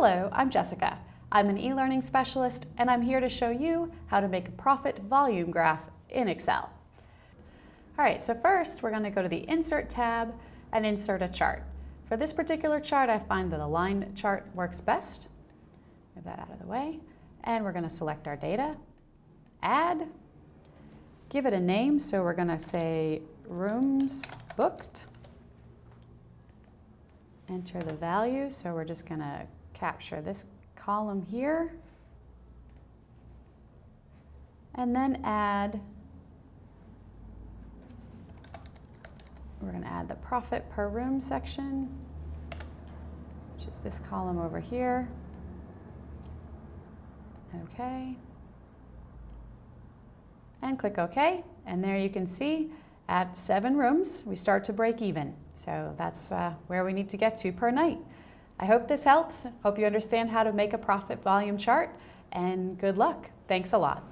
Hello, I'm Jessica. I'm an e-learning specialist and I'm here to show you how to make a profit volume graph in Excel. All right, so first we're going to go to the Insert tab and insert a chart. For this particular chart, I find that a line chart works best. Move that out of the way. And we're going to select our data, add, give it a name. So we're going to say rooms booked. Enter the value. So we're just going to capture this column here. And then we're going to add the profit per room section, which is this column over here. Okay. And click OK. And there you can see at 7 rooms, we start to break even. So that's where we need to get to per night. I hope this helps. Hope you understand how to make a profit volume chart, and good luck. Thanks a lot.